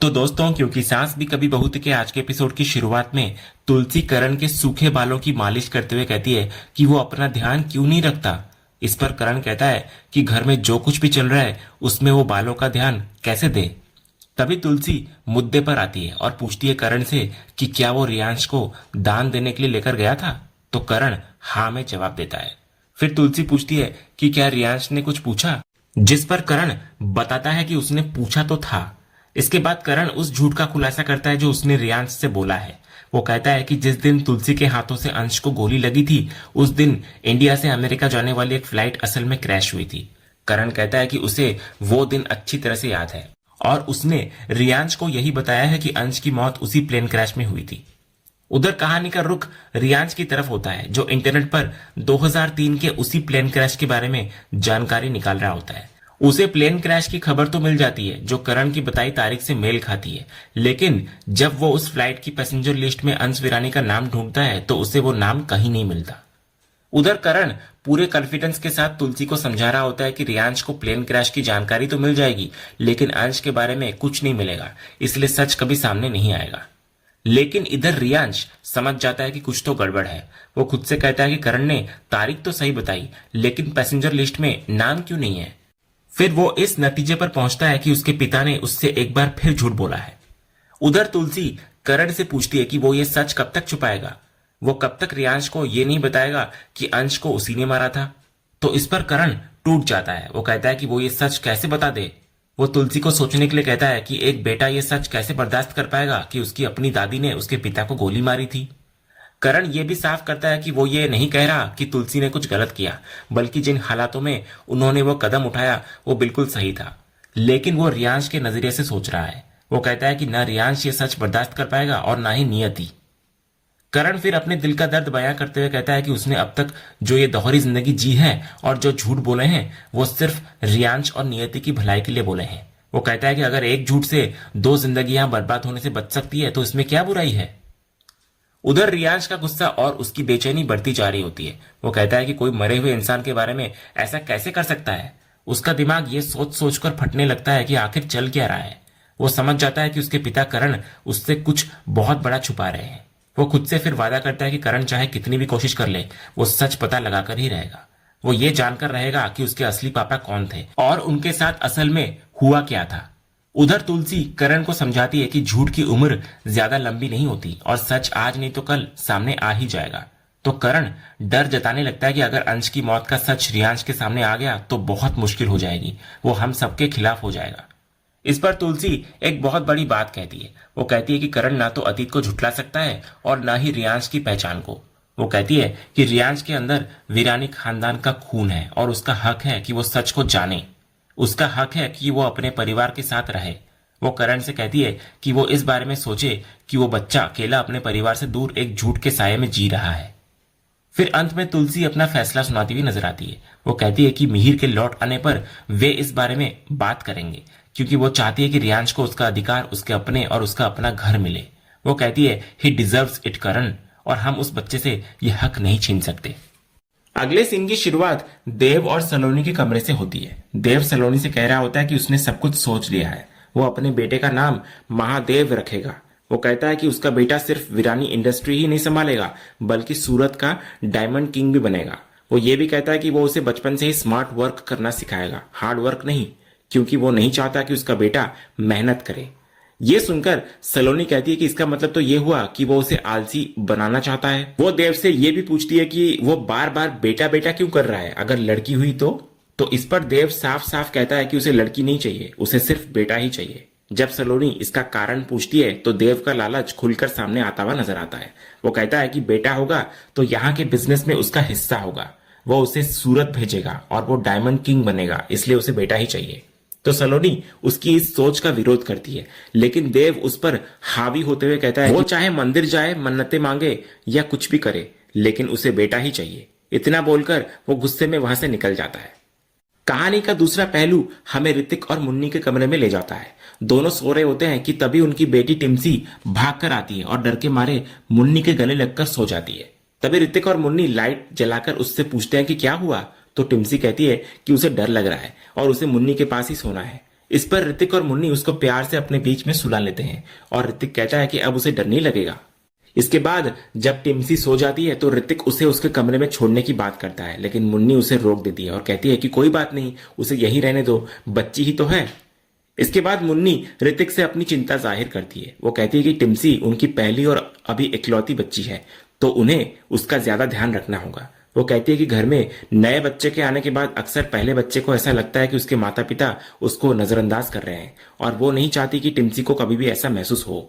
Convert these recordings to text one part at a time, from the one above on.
तो दोस्तों, क्योंकि सास भी कभी बहू थी के आज के एपिसोड की शुरुआत में तुलसी करण के सूखे बालों की मालिश करते हुए कहती है कि वो अपना ध्यान क्यों नहीं रखता। इस पर करण कहता है कि घर में जो कुछ भी चल रहा है उसमें वो बालों का ध्यान कैसे दे। तभी तुलसी मुद्दे पर आती है और पूछती है करण से कि क्या वो रियांश को दान देने के लिए लेकर गया था। तो करण हाँ में जवाब देता है। फिर तुलसी पूछती है कि क्या रियांश ने कुछ पूछा, जिस पर करण बताता है कि उसने पूछा तो था। इसके बाद करण उस झूठ का खुलासा करता है जो उसने रियांश से बोला है। वो कहता है कि जिस दिन तुलसी के हाथों से अंश को गोली लगी थी उस दिन इंडिया से अमेरिका जाने वाली एक फ्लाइट असल में क्रैश हुई थी। करण कहता है कि उसे वो दिन अच्छी तरह से याद है और उसने रियांश को यही बताया है कि अंश की मौत उसी प्लेन क्रैश में हुई थी। उधर कहानी का रुख रियांश की तरफ होता है जो इंटरनेट पर 2003 के उसी प्लेन क्रैश के बारे में जानकारी निकाल रहा होता है। उसे प्लेन क्रैश की खबर तो मिल जाती है जो करण की बताई तारीख से मेल खाती है, लेकिन जब वो उस फ्लाइट की पैसेंजर लिस्ट में अंश विरानी का नाम ढूंढता है तो उसे वो नाम कहीं नहीं मिलता। उधर करण पूरे कॉन्फिडेंस के साथ तुलसी को समझा रहा होता है कि रियांश को प्लेन क्रैश की जानकारी तो मिल जाएगी लेकिन अंश के बारे में कुछ नहीं मिलेगा, इसलिए सच कभी सामने नहीं आएगा। लेकिन इधर रियांश समझ जाता है कि कुछ तो गड़बड़ है। वो खुद से कहता है कि करण ने तारीख तो सही बताई लेकिन पैसेंजर लिस्ट में नाम क्यों नहीं है। फिर वो इस नतीजे पर पहुंचता है कि उसके पिता ने उससे एक बार फिर झूठ बोला है। उधर तुलसी करण से पूछती है कि वो ये सच कब तक छुपाएगा, वो कब तक रियांश को ये नहीं बताएगा कि अंश को उसी ने मारा था। तो इस पर करण टूट जाता है। वो कहता है कि वो ये सच कैसे बता दे। वो तुलसी को सोचने के लिए कहता है कि एक बेटा ये सच कैसे बर्दाश्त कर पाएगा कि उसकी अपनी दादी ने उसके पिता को गोली मारी थी। करण ये भी साफ करता है कि वो ये नहीं कह रहा कि तुलसी ने कुछ गलत किया, बल्कि जिन हालातों में उन्होंने वो कदम उठाया वो बिल्कुल सही था। लेकिन वो रियांश के नजरिए से सोच रहा है। वो कहता है कि न रियांश ये सच बर्दाश्त कर पाएगा और ना ही नियति। करण फिर अपने दिल का दर्द बयां करते हुए कहता है कि उसने अब तक जो ये दोहरी जिंदगी जी है और जो झूठ बोले हैं वो सिर्फ रियांश और नियति की भलाई के लिए बोले हैं। वो कहता है कि अगर एक झूठ से दो जिंदगियां बर्बाद होने से बच सकती है तो इसमें क्या बुराई है। उधर रियांश का गुस्सा और उसकी बेचैनी बढ़ती जा रही होती है। वो कहता है कि कोई मरे हुए इंसान के बारे में ऐसा कैसे कर सकता है। उसका दिमाग ये सोच सोचकर फटने लगता है कि आखिर चल क्या रहा है। वो समझ जाता है कि उसके पिता करण उससे कुछ बहुत बड़ा छुपा रहे हैं। वो खुद से फिर वादा करता है कि करण चाहे कितनी भी कोशिश कर ले वो सच पता लगाकर ही रहेगा। वो ये जानकर रहेगा कि उसके असली पापा कौन थे और उनके साथ असल में हुआ क्या था। उधर तुलसी करण को समझाती है कि झूठ की उम्र ज्यादा लंबी नहीं होती और सच आज नहीं तो कल सामने आ ही जाएगा। तो करण डर जताने लगता है कि अगर अंश की मौत का सच रियांश के सामने आ गया तो बहुत मुश्किल हो जाएगी, वो हम सबके खिलाफ हो जाएगा। इस पर तुलसी एक बहुत बड़ी बात कहती है। वो कहती है कि करण ना तो अतीत को झुठला सकता है और ना ही रियांश की पहचान को। वो कहती है कि रियांश के अंदर वीरानी खानदान का खून है और उसका हक है कि वो सच को जाने। उसका हक है कि वो अपने परिवार के साथ रहे। वो करण से कहती है कि वो इस बारे में सोचे कि वो बच्चा अकेला अपने परिवार से दूर एक झूठ के साये में जी रहा है। फिर अंत में तुलसी अपना फैसला सुनाती हुई नजर आती है। वो कहती है कि मिहिर के लौट आने पर वे इस बारे में बात करेंगे क्योंकि वो चाहती है कि रियांश को उसका अधिकार, उसके अपने और उसका अपना घर मिले। वो कहती है ही डिजर्व्स इट करण, और हम उस बच्चे से यह हक नहीं छीन सकते। अगले सीन की शुरुआत देव और सलोनी के कमरे से होती है। देव सलोनी से कह रहा होता है कि उसने सब कुछ सोच लिया है। वो अपने बेटे का नाम महादेव रखेगा। वो कहता है कि उसका बेटा सिर्फ वीरानी इंडस्ट्री ही नहीं संभालेगा बल्कि सूरत का डायमंड किंग भी बनेगा। वो ये भी कहता है कि वो उसे बचपन से ही स्मार्ट वर्क करना सिखाएगा, हार्ड वर्क नहीं, क्योंकि वो नहीं चाहता कि उसका बेटा मेहनत करे। ये सुनकर सलोनी कहती है कि इसका मतलब तो ये हुआ कि वो उसे आलसी बनाना चाहता है। वो देव से ये भी पूछती है कि वो बार बार बेटा बेटा क्यों कर रहा है, अगर लड़की हुई तो इस पर देव साफ साफ कहता है कि उसे लड़की नहीं चाहिए, उसे सिर्फ बेटा ही चाहिए। जब सलोनी इसका कारण पूछती है तो देव का लालच खुलकर सामने आता हुआ नजर आता है। वो कहता है कि बेटा होगा तो यहाँ के बिजनेस में उसका हिस्सा होगा, वो उसे सूरत भेजेगा और वो डायमंड किंग बनेगा, इसलिए उसे बेटा ही चाहिए। तो सलोनी उसकी इस सोच का विरोध करती है, लेकिन देव उस पर हावी होते हुए कहता है वो चाहे मंदिर जाए, मन्नतें मांगे या कुछ भी करे, लेकिन उसे बेटा ही चाहिए। इतना बोलकर वो गुस्से में वहां से निकल जाता है। कहानी का दूसरा पहलू हमें ऋतिक और मुन्नी के कमरे में ले जाता है। दोनों सो रहे होते हैं कि तभी उनकी बेटी टिम्सी भागकर आती है और डर के मारे मुन्नी के गले लगकर सो जाती है। तभी ऋतिक और मुन्नी लाइट जलाकर उससे पूछते हैं कि क्या हुआ। तो टिम्सी कहती है कि उसे डर लग रहा है और उसे मुन्नी के पास ही सोना है। इस पर ऋतिक और मुन्नी उसको प्यार से अपने बीच में सुला लेते हैं और ऋतिक कहता है कि अब उसे डर नहीं लगेगा। इसके बाद जब टिम्सी सो जाती है तो ऋतिक उसे उसके कमरे में छोड़ने की बात करता है, लेकिन मुन्नी उसे रोक देती है और कहती है कि कोई बात नहीं, उसे यहीं रहने दो, बच्ची ही तो है। इसके बाद मुन्नी ऋतिक से अपनी चिंता जाहिर करती है। वो कहती है कि टिम्सी उनकी पहली और अभी इकलौती बच्ची है, तो उन्हें उसका ज्यादा ध्यान रखना होगा। वो कहती है कि घर में नए बच्चे के आने के बाद अक्सर पहले बच्चे को ऐसा लगता है कि उसके माता पिता उसको नजरअंदाज कर रहे हैं और वो नहीं चाहती कि टिम्सी को कभी भी ऐसा महसूस हो।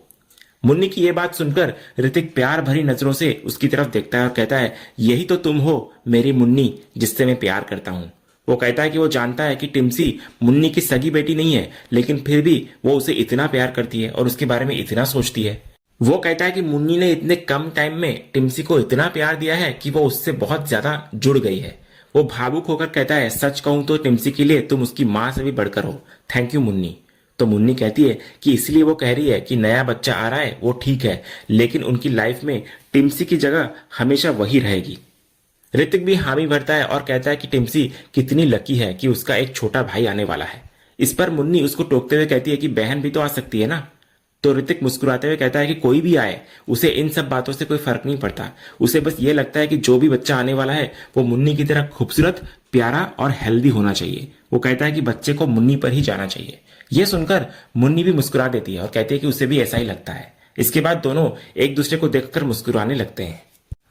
मुन्नी की ये बात सुनकर ऋतिक प्यार भरी नजरों से उसकी तरफ देखता है और कहता है, यही तो तुम हो मेरी मुन्नी जिससे मैं प्यार करता हूं। वो कहता है कि वो जानता है कि टिम्सी मुन्नी की सगी बेटी नहीं है, लेकिन फिर भी वो उसे इतना प्यार करती है और उसके बारे में इतना सोचती है। वो कहता है कि मुन्नी ने इतने कम टाइम में टिम्सी को इतना प्यार दिया है कि वो उससे बहुत ज्यादा जुड़ गई है। वो भावुक होकर कहता है, सच कहूं तो टिम्सी के लिए तुम उसकी मां से भी बढ़कर हो। Thank you Munni. तो मुन्नी कहती है कि इसलिए वो कह रही है कि नया बच्चा आ रहा है वो ठीक है, लेकिन उनकी लाइफ में टिम्सी की जगह हमेशा वही रहेगी। ऋतिक भी हामी भरता है और कहता है कि टिम्सी कितनी लकी है कि उसका एक छोटा भाई आने वाला है। इस पर मुन्नी उसको टोकते हुए कहती है कि बहन भी तो आ सकती है ना। तो ऋतिक मुस्कुराते हुए कहता है कि कोई भी आए, उसे इन सब बातों से कोई फर्क नहीं पड़ता। उसे बस ये लगता है कि जो भी बच्चा आने वाला है वो मुन्नी की तरह खूबसूरत, प्यारा और हेल्दी होना चाहिए। वो कहता है कि बच्चे को मुन्नी पर ही जाना चाहिए। यह सुनकर मुन्नी भी मुस्कुरा देती है और कहती है कि उसे भी ऐसा ही लगता है। इसके बाद दोनों एक दूसरे को देखकर मुस्कुराने लगते हैं।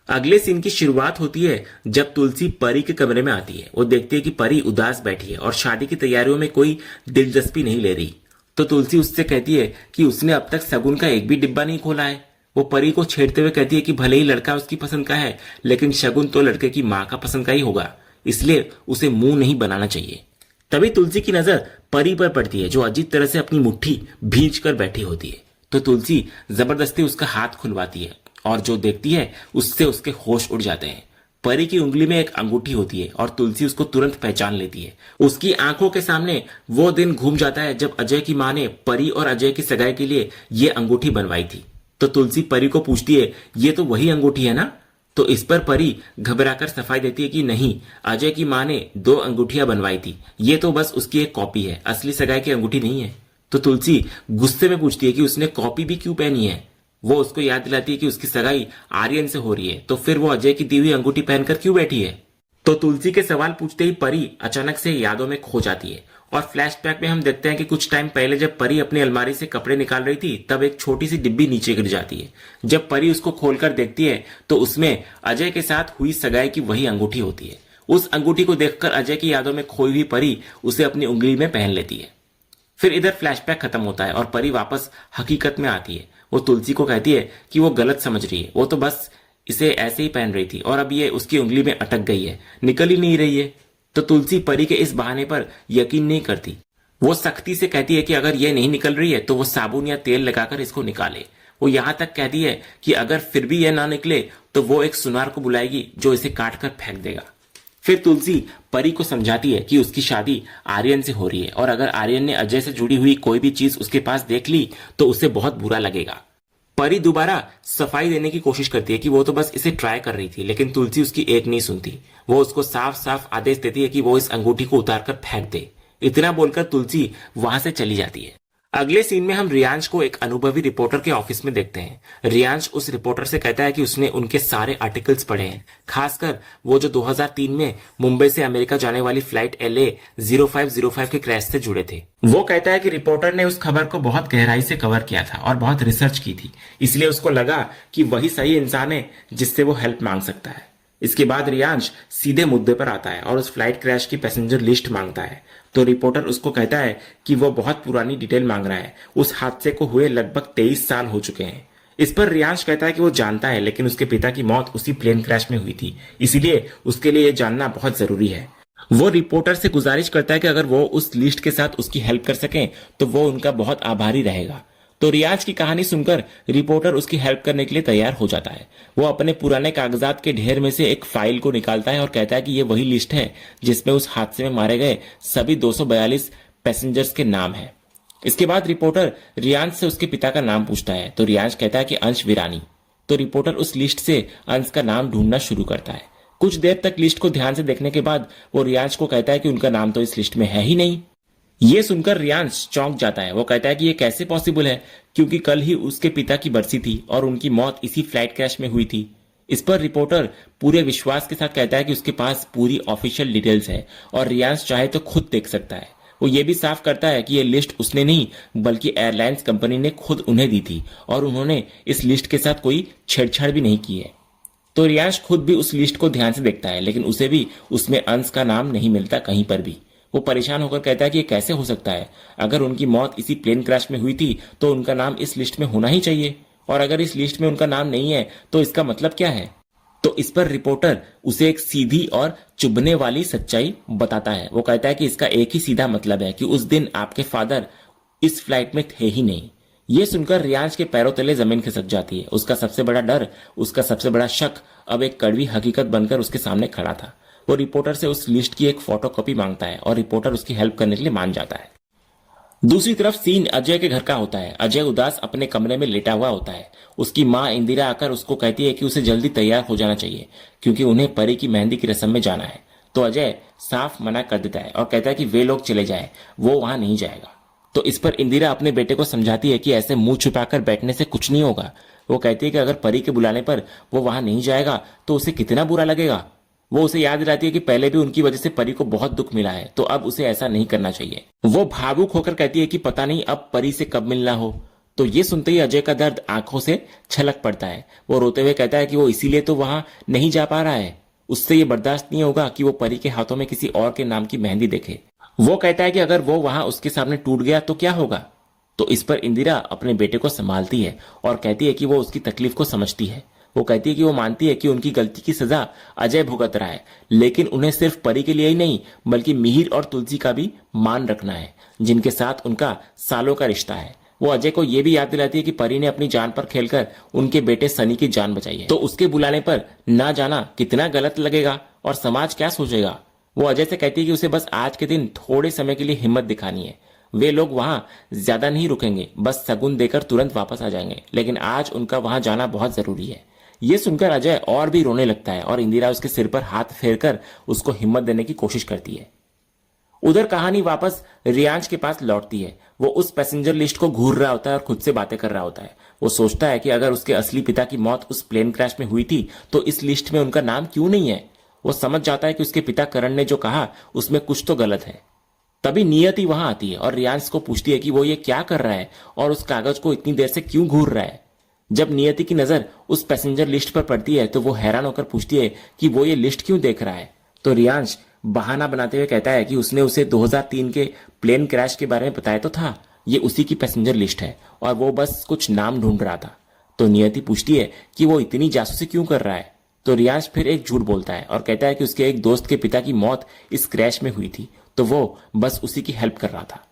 अगले सीन की शुरुआत होती है जब तुलसी परी के कमरे में आती है। वो देखती है कि परी उदास बैठी है और शादी की तैयारियों में कोई दिलचस्पी नहीं ले रही। तो तुलसी उससे कहती है कि उसने अब तक शगुन का एक भी डिब्बा नहीं खोला है। वो परी को छेड़ते हुए कहती है कि भले ही लड़का उसकी पसंद का है, लेकिन शगुन तो लड़के की माँ का पसंद का ही होगा, इसलिए उसे मुंह नहीं बनाना चाहिए। तभी तुलसी की नजर परी पर पड़ती है जो अजीब तरह से अपनी मुट्ठी भींच कर बैठी होती है। तो तुलसी जबरदस्ती उसका हाथ खुलवाती है और जो देखती है उससे उसके होश उड़ जाते हैं। परी की उंगली में एक अंगूठी होती है और तुलसी उसको तुरंत पहचान लेती है। उसकी आंखों के सामने वो दिन घूम जाता है जब अजय की मां ने परी और अजय की सगाई के लिए ये अंगूठी बनवाई थी। तो तुलसी परी को पूछती है, ये तो वही अंगूठी है ना। तो इस पर परी घबराकर सफाई देती है कि नहीं, अजय की मां ने 2 अंगूठियां बनवाई थी, ये तो बस उसकी एक कॉपी है, असली सगाई की अंगूठी नहीं है। तो तुलसी गुस्से में पूछती है कि उसने कॉपी भी क्यों पहनी है। वो उसको याद दिलाती है कि उसकी सगाई आर्यन से हो रही है, तो फिर वो अजय की दी हुई अंगूठी पहनकर क्यों बैठी है। तो तुलसी के सवाल पूछते ही परी अचानक से यादों में खो जाती है और फ्लैशबैक में हम देखते हैं कि कुछ टाइम पहले जब परी अपनी अलमारी से कपड़े निकाल रही थी तब एक छोटी सी डिब्बी नीचे गिर जाती है। जब परी उसको खोलकर देखती है तो उसमें अजय के साथ हुई सगाई की वही अंगूठी होती है। उस अंगूठी को देखकर अजय की यादों में खोई हुई परी उसे अपनी उंगली में पहन लेती है। फिर इधर फ्लैशबैक खत्म होता है और परी वापस हकीकत में आती है। वो तुलसी को कहती है कि वो गलत समझ रही है, वो तो बस इसे ऐसे ही पहन रही थी और अब ये उसकी उंगली में अटक गई है, निकल ही नहीं रही है। तो तुलसी परी के इस बहाने पर यकीन नहीं करती। वो सख्ती से कहती है कि अगर ये नहीं निकल रही है तो वो साबुन या तेल लगाकर इसको निकाले। वो यहां तक कहती है कि अगर फिर भी यह ना निकले तो वो एक सुनार को बुलाएगी जो इसे काट कर फेंक देगा। फिर तुलसी परी को समझाती है कि उसकी शादी आर्यन से हो रही है और अगर आर्यन ने अजय से जुड़ी हुई कोई भी चीज उसके पास देख ली तो उसे बहुत बुरा लगेगा। परी दोबारा सफाई देने की कोशिश करती है कि वो तो बस इसे ट्राई कर रही थी, लेकिन तुलसी उसकी एक नहीं सुनती। वो उसको साफ साफ आदेश देती है कि वो इस अंगूठी को उतारकर फेंक दे। इतना बोलकर तुलसी वहां से चली जाती है। अगले सीन में हम रियांश को एक अनुभवी रिपोर्टर के ऑफिस में देखते हैं। रियांश उस रिपोर्टर से कहता है कि उसने उनके सारे आर्टिकल्स पढ़े हैं, खासकर वो जो 2003 में मुंबई से अमेरिका जाने वाली फ्लाइट LA 0505 के क्रैश से जुड़े थे। वो कहता है कि रिपोर्टर ने उस खबर को बहुत गहराई से कवर किया था और बहुत रिसर्च की थी, इसलिए उसको लगा कि वही सही इंसान है जिससे वो हेल्प मांग सकता है। इसके बाद रियांश सीधे मुद्दे पर आता है और उस फ्लाइट क्रैश की पैसेंजर लिस्ट मांगता है। तो रिपोर्टर उसको कहता है कि वो बहुत पुरानी डिटेल मांग रहा है, उस हादसे को हुए लगभग 23 साल हो चुके हैं। इस पर रियांश कहता है कि वो जानता है, लेकिन उसके पिता की मौत उसी प्लेन क्रैश में हुई थी, इसीलिए उसके लिए ये जानना बहुत जरूरी है। वो रिपोर्टर से गुजारिश करता है कि अगर वो उस लिस्ट के साथ उसकी हेल्प कर सकें तो वो उनका बहुत आभारी रहेगा। तो रियाज की कहानी सुनकर रिपोर्टर उसकी हेल्प करने के लिए तैयार हो जाता है। वो अपने पुराने कागजात के ढेर में से एक फाइल को निकालता है और कहता है कि ये वही लिस्ट है जिसमें उस हादसे में मारे गए सभी 242 पैसेंजर्स के नाम हैं। इसके बाद रिपोर्टर रियांश से उसके पिता का नाम पूछता है तो रियांश कहता है कि अंश विरानी। तो रिपोर्टर उस लिस्ट से अंश का नाम ढूंढना शुरू करता है। कुछ देर तक लिस्ट को ध्यान से देखने के बाद वो रियांश को कहता है कि उनका नाम तो इस लिस्ट में है ही नहीं। ये सुनकर रियांश चौंक जाता है। वो कहता है कि ये कैसे पॉसिबल है, क्योंकि कल ही उसके पिता की बरसी थी और उनकी मौत इसी फ्लाइट क्रैश में हुई थी। इस पर रिपोर्टर पूरे विश्वास के साथ कहता है कि उसके पास पूरी ऑफिशियल डिटेल्स है और रियांश चाहे तो खुद देख सकता है। वो ये भी साफ करता है कि ये लिस्ट उसने नहीं बल्कि एयरलाइंस कंपनी ने खुद उन्हें दी थी और उन्होंने इस लिस्ट के साथ कोई छेड़छाड़ भी नहीं की है। तो रियांश खुद भी उस लिस्ट को ध्यान से देखता है, लेकिन उसे भी उसमें अंश का नाम नहीं मिलता कहीं पर भी। वो परेशान होकर कहता है कि ये कैसे हो सकता है, अगर उनकी मौत इसी प्लेन क्रैश में हुई थी तो उनका नाम इस लिस्ट में होना ही चाहिए, और अगर इस लिस्ट में उनका नाम नहीं है तो इसका मतलब क्या है। तो इस पर रिपोर्टर उसे एक सीधी और चुभने वाली सच्चाई बताता है। वो कहता है कि इसका एक ही सीधा मतलब है कि उस दिन आपके फादर इस फ्लाइट में थे ही नहीं। ये सुनकर रियांश के पैरों तले जमीन खिसक जाती है। उसका सबसे बड़ा डर, उसका सबसे बड़ा शक अब एक कड़वी हकीकत बनकर उसके सामने खड़ा था। वो रिपोर्टर से उस लिस्ट की एक फोटोकॉपी मांगता है और रिपोर्टर उसकी हेल्प करने के लिए मान जाता है। दूसरी तरफ सीन अजय के घर का होता है। अजय उदास अपने कमरे में लेटा हुआ होता है। उसकी माँ इंदिरा आकर उसको कहती है कि उसे जल्दी तैयार हो जाना चाहिए क्योंकि उन्हें परी की मेहंदी की रस्म में जाना है। तो अजय साफ मना कर देता है और कहता है कि वे लोग चले जाए, वो वहां नहीं जाएगा। तो इस पर इंदिरा अपने बेटे को समझाती है कि ऐसे मुंह छुपाकर बैठने से कुछ नहीं होगा। वो कहती है कि अगर परी के बुलाने पर वो वहां नहीं जाएगा तो उसे कितना बुरा लगेगा। वो उसे याद दिलाती है कि पहले भी उनकी वजह से परी को बहुत दुख मिला है, तो अब उसे ऐसा नहीं करना चाहिए। वो भावुक होकर कहती है कि पता नहीं अब परी से कब मिलना हो। तो ये सुनते ही अजय का दर्द आंखों से छलक पड़ता है। वो रोते हुए कहता है कि वो इसीलिए तो वहां नहीं जा पा रहा है, उससे ये बर्दाश्त नहीं होगा कि वो परी के हाथों में किसी और के नाम की मेहंदी देखे। वो कहता है कि अगर वो वहां उसके सामने टूट गया तो क्या होगा। तो इस पर इंदिरा अपने बेटे को संभालती है और कहती है कि वो उसकी तकलीफ को समझती है। वो कहती है कि वो मानती है कि उनकी गलती की सजा अजय भुगत रहा है, लेकिन उन्हें सिर्फ परी के लिए ही नहीं बल्कि मिहिर और तुलसी का भी मान रखना है, जिनके साथ उनका सालों का रिश्ता है। वो अजय को यह भी याद दिलाती है कि परी ने अपनी जान पर खेलकर उनके बेटे सनी की जान बचाई है, तो उसके बुलाने पर ना जाना कितना गलत लगेगा और समाज क्या सोचेगा। वो अजय से कहती है कि उसे बस आज के दिन थोड़े समय के लिए हिम्मत दिखानी है। वे लोग वहां ज्यादा नहीं रुकेंगे, बस शगुन देकर तुरंत वापस आ जाएंगे, लेकिन आज उनका वहां जाना बहुत जरूरी है। ये सुनकर अजय और भी रोने लगता है और इंदिरा उसके सिर पर हाथ फेरकर उसको हिम्मत देने की कोशिश करती है। उधर कहानी वापस रियांश के पास लौटती है। वो उस पैसेंजर लिस्ट को घूर रहा होता है और खुद से बातें कर रहा होता है। वो सोचता है कि अगर उसके असली पिता की मौत उस प्लेन क्रैश में हुई थी तो इस लिस्ट में उनका नाम क्यों नहीं है। वो समझ जाता है कि उसके पिता करण ने जो कहा उसमें कुछ तो गलत है। तभी नियति वहां आती है और रियांश को पूछती है कि वो ये क्या कर रहा है और उस कागज को इतनी देर से क्यों घूर रहा है। जब नियति की नजर उस पैसेंजर लिस्ट पर पड़ती है तो वो हैरान होकर पूछती है कि वो ये लिस्ट क्यों देख रहा है। तो रियांश बहाना बनाते हुए कहता है कि उसने उसे 2003 के प्लेन क्रैश के बारे में बताया तो था, ये उसी की पैसेंजर लिस्ट है और वो बस कुछ नाम ढूंढ रहा था। तो नियति पूछती है कि वो इतनी जासूसी क्यों कर रहा है। तो रियांश फिर एक झूठ बोलता है और कहता है कि उसके एक दोस्त के पिता की मौत इस क्रैश में हुई थी, तो वो बस उसी की हेल्प कर रहा था।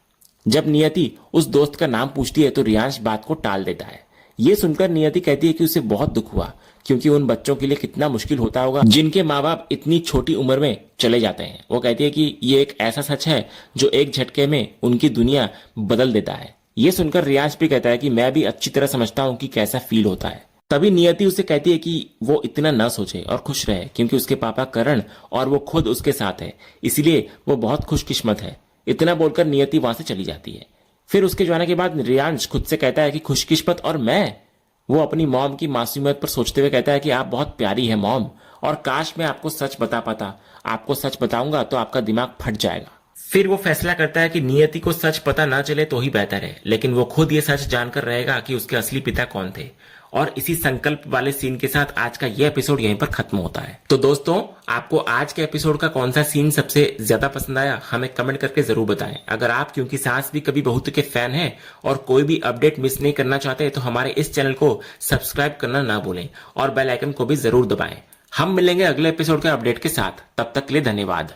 जब नियति उस दोस्त का नाम पूछती है तो रियांश बात को टाल देता है। ये सुनकर नियति कहती है कि उसे बहुत दुख हुआ, क्योंकि उन बच्चों के लिए कितना मुश्किल होता होगा जिनके माँ बाप इतनी छोटी उम्र में चले जाते हैं। वो कहती है कि ये एक ऐसा सच है जो एक झटके में उनकी दुनिया बदल देता है। ये सुनकर रियांश भी कहता है कि मैं भी अच्छी तरह समझता हूँ कि कैसा फील होता है। तभी नियति उसे कहती है कि वो इतना न सोचे और खुश रहे, क्योंकि उसके पापा करण और वो खुद उसके साथ है, इसलिए वो बहुत खुशकिस्मत है। इतना बोलकर नियति वहां से चली जाती है। फिर उसके जाने के बाद रियांश खुद से कहता है कि खुशकिस्मत और मैं। वो अपनी मॉम की मासूमियत पर सोचते हुए कहता है कि आप बहुत प्यारी है मॉम, और काश मैं आपको सच बता पाता। आपको सच बताऊंगा तो आपका दिमाग फट जाएगा। फिर वो फैसला करता है कि नियति को सच पता ना चले तो ही बेहतर है, लेकिन वो खुद ये सच जानकर रहेगा कि उसके असली पिता कौन थे। और इसी संकल्प वाले सीन के साथ आज का ये एपिसोड यहीं पर खत्म होता है। तो दोस्तों, आपको आज के एपिसोड का कौन सा सीन सबसे ज्यादा पसंद आया हमें कमेंट करके जरूर बताएं। अगर आप क्योंकि सास भी कभी बहू के फैन हैं और कोई भी अपडेट मिस नहीं करना चाहते तो हमारे इस चैनल को सब्सक्राइब करना ना भूलें और बेल आइकन को भी जरूर दबाएं। हम मिलेंगे अगले एपिसोड के अपडेट के साथ, तब तक के लिए धन्यवाद।